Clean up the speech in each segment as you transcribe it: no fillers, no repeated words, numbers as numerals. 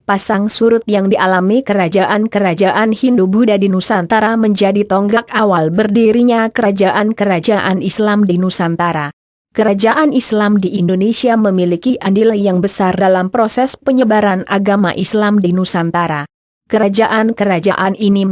pasang surut yang dialami kerajaan-kerajaan Hindu-Buddha di Nusantara menjadi tonggak awal berdirinya kerajaan-kerajaan Islam di Nusantara. Kerajaan Islam di Indonesia memiliki andil yang besar dalam proses penyebaran agama Islam di Nusantara. Kerajaan-kerajaan ini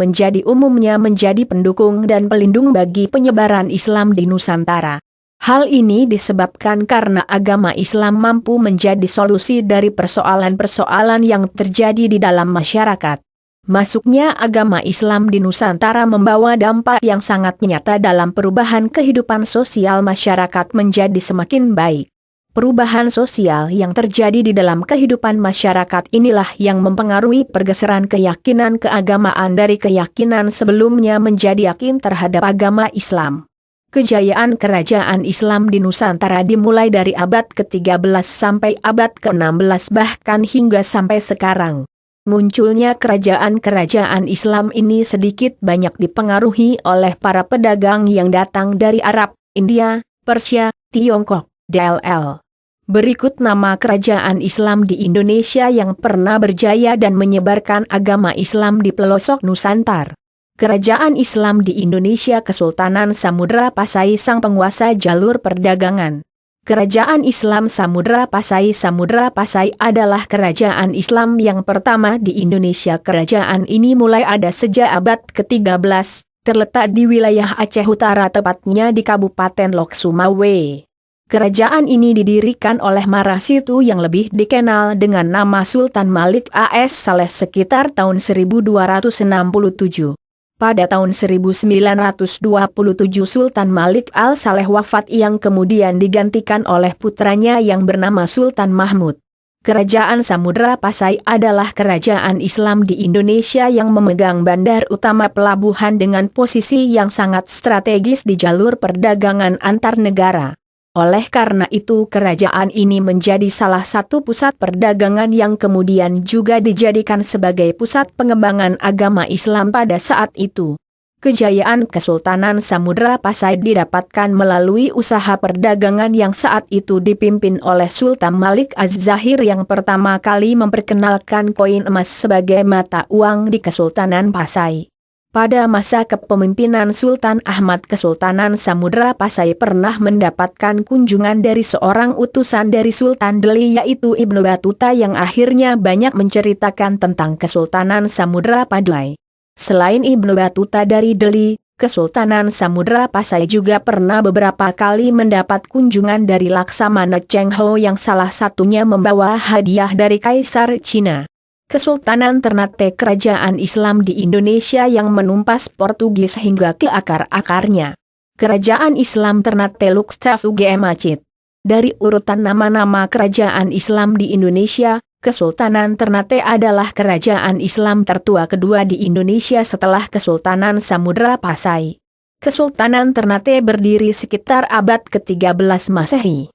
umumnya menjadi pendukung dan pelindung bagi penyebaran Islam di Nusantara. Hal ini disebabkan karena agama Islam mampu menjadi solusi dari persoalan-persoalan yang terjadi di dalam masyarakat. Masuknya agama Islam di Nusantara membawa dampak yang sangat nyata dalam perubahan kehidupan sosial masyarakat menjadi semakin baik. Perubahan sosial yang terjadi di dalam kehidupan masyarakat inilah yang mempengaruhi pergeseran keyakinan keagamaan dari keyakinan sebelumnya menjadi yakin terhadap agama Islam. Kejayaan kerajaan Islam di Nusantara dimulai dari abad ke-13 sampai abad ke-16 bahkan hingga sampai sekarang. Munculnya kerajaan-kerajaan Islam ini sedikit banyak dipengaruhi oleh para pedagang yang datang dari Arab, India, Persia, Tiongkok, dll. Berikut nama kerajaan Islam di Indonesia yang pernah berjaya dan menyebarkan agama Islam di pelosok Nusantara. Kerajaan Islam di Indonesia Kesultanan Samudra Pasai sang penguasa jalur perdagangan. Kerajaan Islam Samudra Pasai adalah kerajaan Islam yang pertama di Indonesia. Kerajaan ini mulai ada sejak abad ke-13, terletak di wilayah Aceh Utara tepatnya di Kabupaten Lok Sumawe. Kerajaan ini didirikan oleh Marasitu yang lebih dikenal dengan nama Sultan Malik AS Saleh sekitar tahun 1267. Pada tahun 1927 Sultan Malik al-Saleh wafat yang kemudian digantikan oleh putranya yang bernama Sultan Mahmud. Kerajaan Samudra Pasai adalah kerajaan Islam di Indonesia yang memegang bandar utama pelabuhan dengan posisi yang sangat strategis di jalur perdagangan antar negara. Oleh karena itu kerajaan ini menjadi salah satu pusat perdagangan yang kemudian juga dijadikan sebagai pusat pengembangan agama Islam pada saat itu. Kejayaan Kesultanan Samudra Pasai didapatkan melalui usaha perdagangan yang saat itu dipimpin oleh Sultan Malik Az-Zahir yang pertama kali memperkenalkan koin emas sebagai mata uang di Kesultanan Pasai. Pada masa kepemimpinan Sultan Ahmad Kesultanan Samudra Pasai pernah mendapatkan kunjungan dari seorang utusan dari Sultan Delhi yaitu Ibnu Battuta yang akhirnya banyak menceritakan tentang Kesultanan Samudra Pasai. Selain Ibnu Battuta dari Delhi, Kesultanan Samudra Pasai juga pernah beberapa kali mendapat kunjungan dari Laksamana Cheng Ho yang salah satunya membawa hadiah dari Kaisar Cina. Kesultanan Ternate kerajaan Islam di Indonesia yang menumpas Portugis hingga ke akar-akarnya. Kerajaan Islam Ternate Lukstaf UGM Acit. Dari urutan nama-nama kerajaan Islam di Indonesia, Kesultanan Ternate adalah kerajaan Islam tertua kedua di Indonesia setelah Kesultanan Samudra Pasai. Kesultanan Ternate berdiri sekitar abad ke-13 Masehi.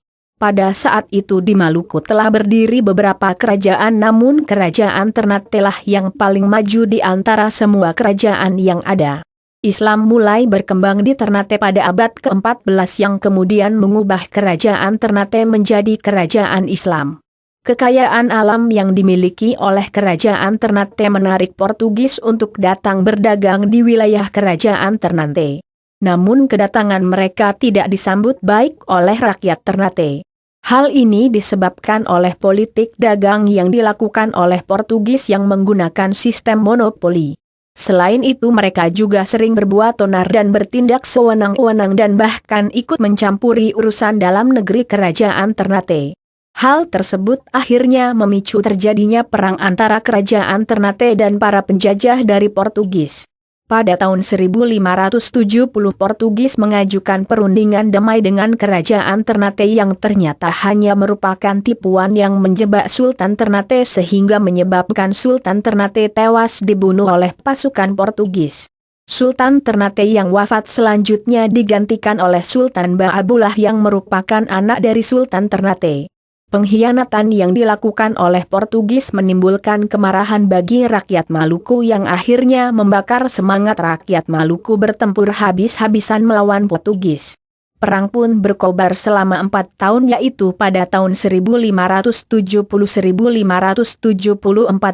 Pada saat itu di Maluku telah berdiri beberapa kerajaan namun kerajaan Ternate lah yang paling maju di antara semua kerajaan yang ada. Islam mulai berkembang di Ternate pada abad ke-14 yang kemudian mengubah kerajaan Ternate menjadi kerajaan Islam. Kekayaan alam yang dimiliki oleh kerajaan Ternate menarik Portugis untuk datang berdagang di wilayah kerajaan Ternate. Namun kedatangan mereka tidak disambut baik oleh rakyat Ternate. Hal ini disebabkan oleh politik dagang yang dilakukan oleh Portugis yang menggunakan sistem monopoli. Selain itu mereka juga sering berbuat onar dan bertindak sewenang-wenang dan bahkan ikut mencampuri urusan dalam negeri kerajaan Ternate. Hal tersebut akhirnya memicu terjadinya perang antara kerajaan Ternate dan para penjajah dari Portugis. Pada tahun 1570 Portugis mengajukan perundingan damai dengan kerajaan Ternate yang ternyata hanya merupakan tipuan yang menjebak Sultan Ternate sehingga menyebabkan Sultan Ternate tewas dibunuh oleh pasukan Portugis. Sultan Ternate yang wafat selanjutnya digantikan oleh Sultan Baabullah yang merupakan anak dari Sultan Ternate. Pengkhianatan yang dilakukan oleh Portugis menimbulkan kemarahan bagi rakyat Maluku yang akhirnya membakar semangat rakyat Maluku bertempur habis-habisan melawan Portugis. Perang pun berkobar selama 4 tahun, yaitu pada tahun 1570-1574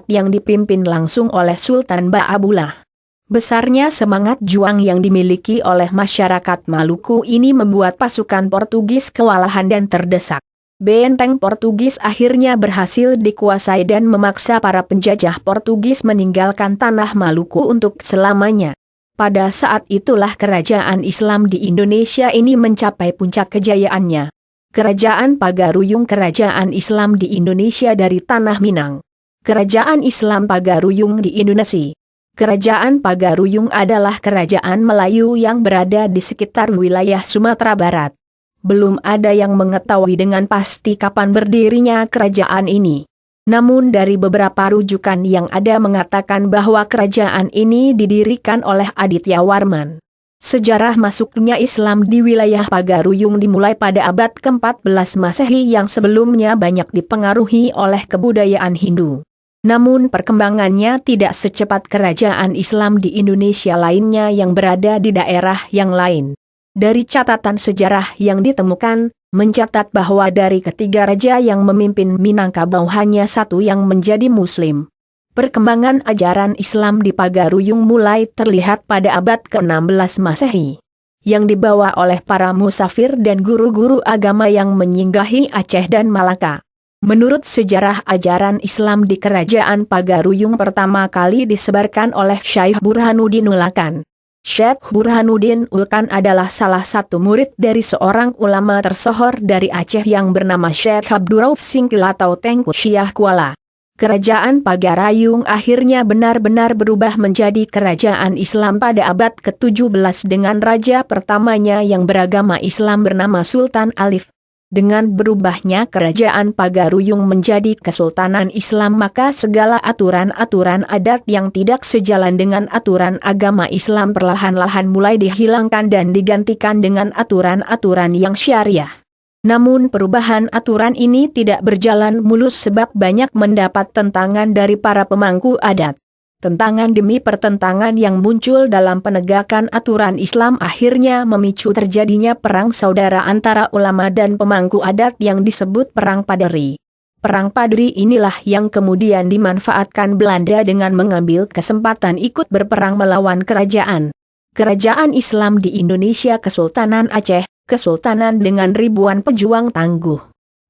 yang dipimpin langsung oleh Sultan Baabullah. Besarnya semangat juang yang dimiliki oleh masyarakat Maluku ini membuat pasukan Portugis kewalahan dan terdesak. Benteng Portugis akhirnya berhasil dikuasai dan memaksa para penjajah Portugis meninggalkan tanah Maluku untuk selamanya. Pada saat itulah kerajaan Islam di Indonesia ini mencapai puncak kejayaannya. Kerajaan Pagaruyung, kerajaan Islam di Indonesia dari Tanah Minang. Kerajaan Islam Pagaruyung di Indonesia. Kerajaan Pagaruyung adalah kerajaan Melayu yang berada di sekitar wilayah Sumatera Barat. Belum ada yang mengetahui dengan pasti kapan berdirinya kerajaan ini. Namun dari beberapa rujukan yang ada mengatakan bahwa kerajaan ini didirikan oleh Aditya Warman. Sejarah masuknya Islam di wilayah Pagaruyung dimulai pada abad ke-14 Masehi yang sebelumnya banyak dipengaruhi oleh kebudayaan Hindu. Namun perkembangannya tidak secepat kerajaan Islam di Indonesia lainnya yang berada di daerah yang lain. Dari catatan sejarah yang ditemukan, mencatat bahwa dari ketiga raja yang memimpin Minangkabau hanya satu yang menjadi Muslim. Perkembangan ajaran Islam di Pagaruyung mulai terlihat pada abad ke-16 Masehi, yang dibawa oleh para musafir dan guru-guru agama yang menyinggahi Aceh dan Malaka. Menurut sejarah, ajaran Islam di kerajaan Pagaruyung pertama kali disebarkan oleh Syekh Burhanuddin Ulakan. Syekh Burhanuddin Ulkan adalah salah satu murid dari seorang ulama tersohor dari Aceh yang bernama Syekh Abdurrauf Singkil atau Tengku Syah Kuala. Kerajaan Pagaruyung akhirnya benar-benar berubah menjadi kerajaan Islam pada abad ke-17 dengan raja pertamanya yang beragama Islam bernama Sultan Alif. Dengan berubahnya kerajaan Pagaruyung menjadi Kesultanan Islam, maka segala aturan-aturan adat yang tidak sejalan dengan aturan agama Islam perlahan-lahan mulai dihilangkan dan digantikan dengan aturan-aturan yang syariah. Namun perubahan aturan ini tidak berjalan mulus sebab banyak mendapat tentangan dari para pemangku adat. Tentangan demi pertentangan yang muncul dalam penegakan aturan Islam akhirnya memicu terjadinya perang saudara antara ulama dan pemangku adat yang disebut Perang Paderi. Perang Paderi inilah yang kemudian dimanfaatkan Belanda dengan mengambil kesempatan ikut berperang melawan kerajaan Islam di Indonesia, Kesultanan Aceh, kesultanan dengan ribuan pejuang tangguh.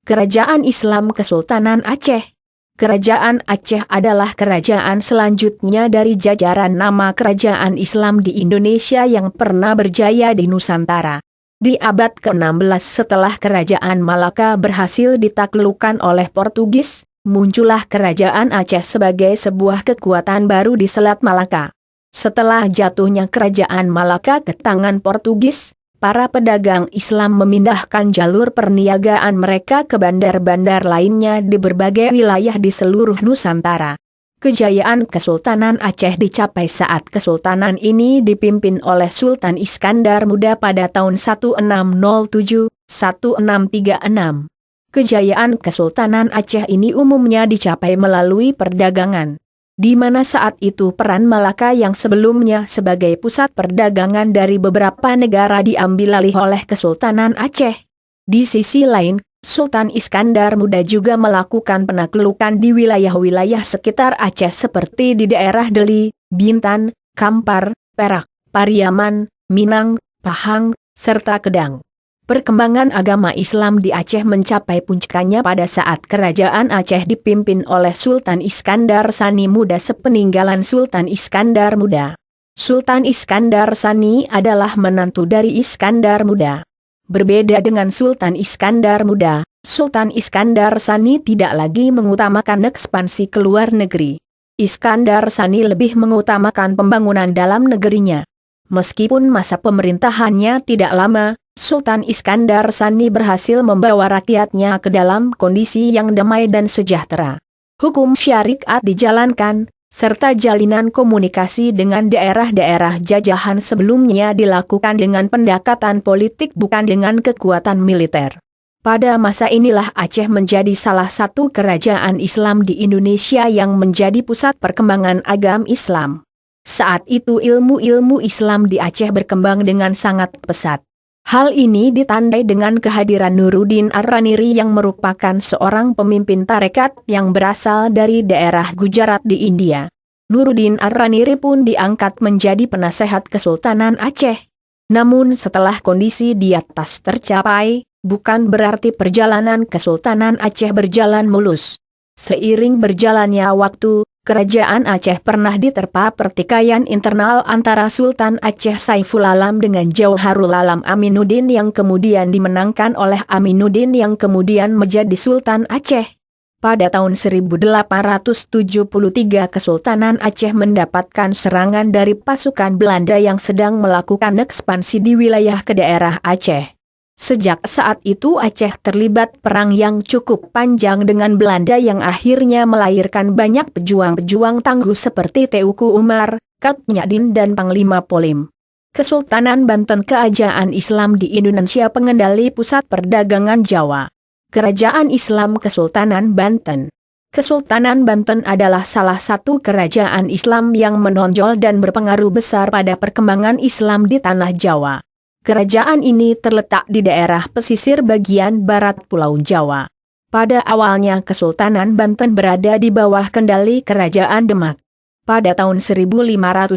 Kerajaan Islam Kesultanan Aceh. Kerajaan Aceh adalah kerajaan selanjutnya dari jajaran nama kerajaan Islam di Indonesia yang pernah berjaya di Nusantara. Di abad ke-16 setelah kerajaan Malaka berhasil ditaklukkan oleh Portugis, muncullah kerajaan Aceh sebagai sebuah kekuatan baru di Selat Malaka. Setelah jatuhnya kerajaan Malaka ke tangan Portugis, para pedagang Islam memindahkan jalur perniagaan mereka ke bandar-bandar lainnya di berbagai wilayah di seluruh Nusantara. Kejayaan Kesultanan Aceh dicapai saat kesultanan ini dipimpin oleh Sultan Iskandar Muda pada tahun 1607-1636. Kejayaan Kesultanan Aceh ini umumnya dicapai melalui perdagangan, di mana saat itu peran Malaka yang sebelumnya sebagai pusat perdagangan dari beberapa negara diambil alih oleh Kesultanan Aceh. Di sisi lain, Sultan Iskandar Muda juga melakukan penaklukan di wilayah-wilayah sekitar Aceh seperti di daerah Deli, Bintan, Kampar, Perak, Pariaman, Minang, Pahang, serta Kedang. Perkembangan agama Islam di Aceh mencapai puncaknya pada saat kerajaan Aceh dipimpin oleh Sultan Iskandar Sani Muda sepeninggalan Sultan Iskandar Muda. Sultan Iskandar Sani adalah menantu dari Iskandar Muda. Berbeda dengan Sultan Iskandar Muda, Sultan Iskandar Sani tidak lagi mengutamakan ekspansi ke luar negeri. Iskandar Sani lebih mengutamakan pembangunan dalam negerinya. Meskipun masa pemerintahannya tidak lama, Sultan Iskandar Sani berhasil membawa rakyatnya ke dalam kondisi yang damai dan sejahtera. Hukum syariat dijalankan, serta jalinan komunikasi dengan daerah-daerah jajahan sebelumnya dilakukan dengan pendekatan politik bukan dengan kekuatan militer. Pada masa inilah Aceh menjadi salah satu kerajaan Islam di Indonesia yang menjadi pusat perkembangan agama Islam. Saat itu ilmu-ilmu Islam di Aceh berkembang dengan sangat pesat. Hal ini ditandai dengan kehadiran Nuruddin Ar-Raniri yang merupakan seorang pemimpin tarekat yang berasal dari daerah Gujarat di India. Nuruddin Ar-Raniri pun diangkat menjadi penasehat Kesultanan Aceh. Namun setelah kondisi di atas tercapai, bukan berarti perjalanan Kesultanan Aceh berjalan mulus. Seiring berjalannya waktu, Kerajaan Aceh pernah diterpa pertikaian internal antara Sultan Aceh Saiful Alam dengan Jauharul Alam Aminuddin yang kemudian dimenangkan oleh Aminuddin yang kemudian menjadi Sultan Aceh. Pada tahun 1873 Kesultanan Aceh mendapatkan serangan dari pasukan Belanda yang sedang melakukan ekspansi di wilayah ke daerah Aceh. Sejak saat itu Aceh terlibat perang yang cukup panjang dengan Belanda yang akhirnya melahirkan banyak pejuang-pejuang tangguh seperti Teuku Umar, Kat Nyadin dan Panglima Polim. Kesultanan Banten Kerajaan Islam di Indonesia pengendali pusat perdagangan Jawa. Kerajaan Islam Kesultanan Banten. Kesultanan Banten adalah salah satu kerajaan Islam yang menonjol dan berpengaruh besar pada perkembangan Islam di tanah Jawa. Kerajaan ini terletak di daerah pesisir bagian barat Pulau Jawa. Pada awalnya Kesultanan Banten berada di bawah kendali Kerajaan Demak. Pada tahun 1525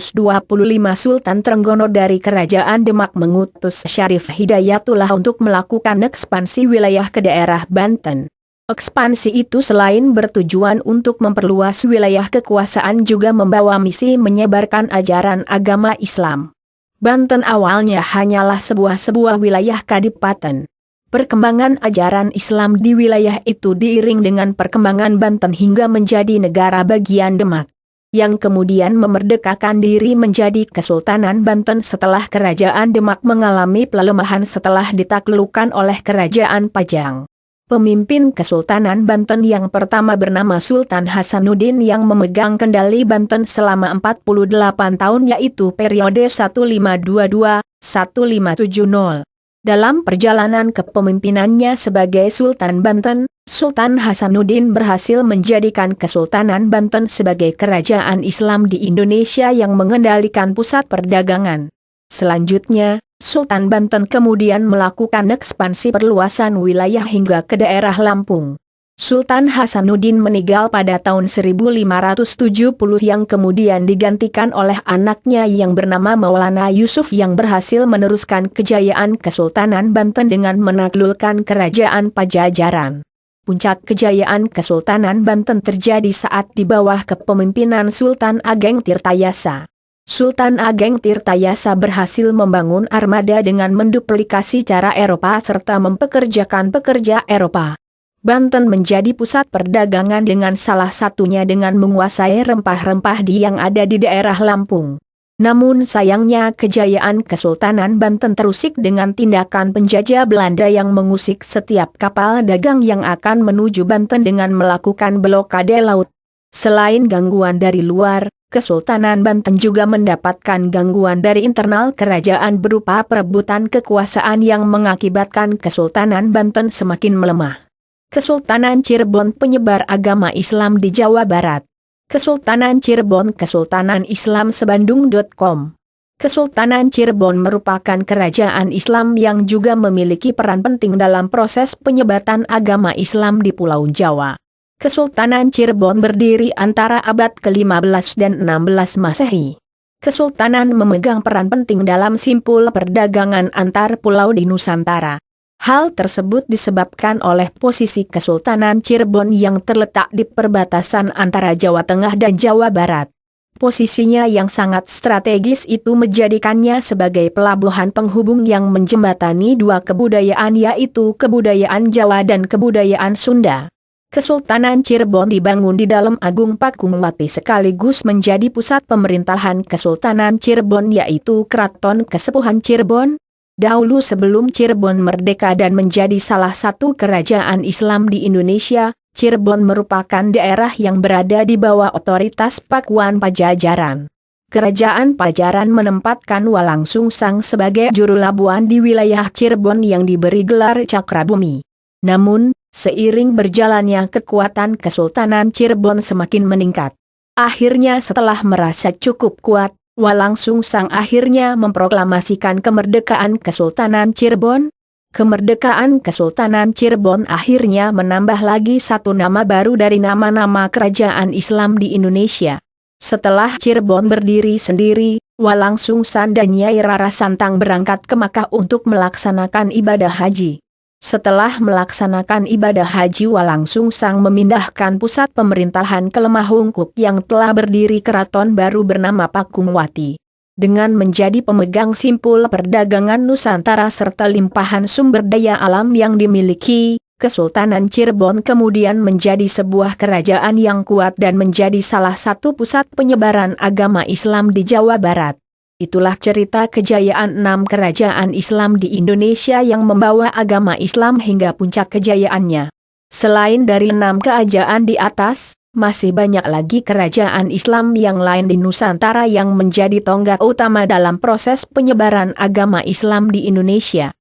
Sultan Trenggono dari Kerajaan Demak mengutus Syarif Hidayatullah untuk melakukan ekspansi wilayah ke daerah Banten. Ekspansi itu selain bertujuan untuk memperluas wilayah kekuasaan juga membawa misi menyebarkan ajaran agama Islam. Banten awalnya hanyalah sebuah wilayah kadipaten. Perkembangan ajaran Islam di wilayah itu diiring dengan perkembangan Banten hingga menjadi negara bagian Demak, yang kemudian memerdekakan diri menjadi Kesultanan Banten setelah Kerajaan Demak mengalami pelemahan setelah ditaklukkan oleh Kerajaan Pajang. Pemimpin Kesultanan Banten yang pertama bernama Sultan Hasanuddin yang memegang kendali Banten selama 48 tahun yaitu periode 1522-1570. Dalam perjalanan kepemimpinannya sebagai Sultan Banten, Sultan Hasanuddin berhasil menjadikan Kesultanan Banten sebagai kerajaan Islam di Indonesia yang mengendalikan pusat perdagangan. Selanjutnya, Sultan Banten kemudian melakukan ekspansi perluasan wilayah hingga ke daerah Lampung. Sultan Hasanuddin meninggal pada tahun 1570 yang kemudian digantikan oleh anaknya yang bernama Maulana Yusuf yang berhasil meneruskan kejayaan Kesultanan Banten dengan menaklukkan Kerajaan Pajajaran. Puncak kejayaan Kesultanan Banten terjadi saat di bawah kepemimpinan Sultan Ageng Tirtayasa. Sultan Ageng Tirtayasa berhasil membangun armada dengan menduplikasi cara Eropa serta mempekerjakan pekerja Eropa. Banten menjadi pusat perdagangan dengan salah satunya dengan menguasai rempah-rempah yang ada di daerah Lampung. Namun sayangnya kejayaan Kesultanan Banten terusik dengan tindakan penjajah Belanda yang mengusik setiap kapal dagang yang akan menuju Banten dengan melakukan blokade laut. Selain gangguan dari luar, Kesultanan Banten juga mendapatkan gangguan dari internal kerajaan berupa perebutan kekuasaan yang mengakibatkan Kesultanan Banten semakin melemah. Kesultanan Cirebon penyebar agama Islam di Jawa Barat. Kesultanan Cirebon Kesultanan Islam Sebandung.com. Kesultanan Cirebon merupakan kerajaan Islam yang juga memiliki peran penting dalam proses penyebatan agama Islam di Pulau Jawa. Kesultanan Cirebon berdiri antara abad ke-15 dan 16 Masehi. Kesultanan memegang peran penting dalam simpul perdagangan antar pulau di Nusantara. Hal tersebut disebabkan oleh posisi Kesultanan Cirebon yang terletak di perbatasan antara Jawa Tengah dan Jawa Barat. Posisinya yang sangat strategis itu menjadikannya sebagai pelabuhan penghubung yang menjembatani dua kebudayaan yaitu kebudayaan Jawa dan kebudayaan Sunda. Kesultanan Cirebon dibangun di dalam Agung Pakumbati sekaligus menjadi pusat pemerintahan Kesultanan Cirebon yaitu Keraton Kesepuhan Cirebon. Dahulu sebelum Cirebon merdeka dan menjadi salah satu kerajaan Islam di Indonesia, Cirebon merupakan daerah yang berada di bawah otoritas Pakuan Pajajaran. Kerajaan Pajajaran menempatkan Walang Sungsang sebagai juru labuan di wilayah Cirebon yang diberi gelar Cakrabumi. Namun, seiring berjalannya kekuatan Kesultanan Cirebon semakin meningkat. Akhirnya setelah merasa cukup kuat, Walang Sungsang akhirnya memproklamasikan kemerdekaan Kesultanan Cirebon. Kemerdekaan Kesultanan Cirebon akhirnya menambah lagi satu nama baru dari nama-nama kerajaan Islam di Indonesia. Setelah Cirebon berdiri sendiri, Walang Sungsang dan Nyai Rara Santang berangkat ke Makkah untuk melaksanakan ibadah haji. Setelah melaksanakan ibadah haji, Walang Sungsang memindahkan pusat pemerintahan ke Lemahungkuk yang telah berdiri keraton baru bernama Pakumwati. Dengan menjadi pemegang simpul perdagangan Nusantara serta limpahan sumber daya alam yang dimiliki, Kesultanan Cirebon kemudian menjadi sebuah kerajaan yang kuat dan menjadi salah satu pusat penyebaran agama Islam di Jawa Barat. Itulah cerita kejayaan 6 kerajaan Islam di Indonesia yang membawa agama Islam hingga puncak kejayaannya. Selain dari 6 kerajaan di atas, masih banyak lagi kerajaan Islam yang lain di Nusantara yang menjadi tonggak utama dalam proses penyebaran agama Islam di Indonesia.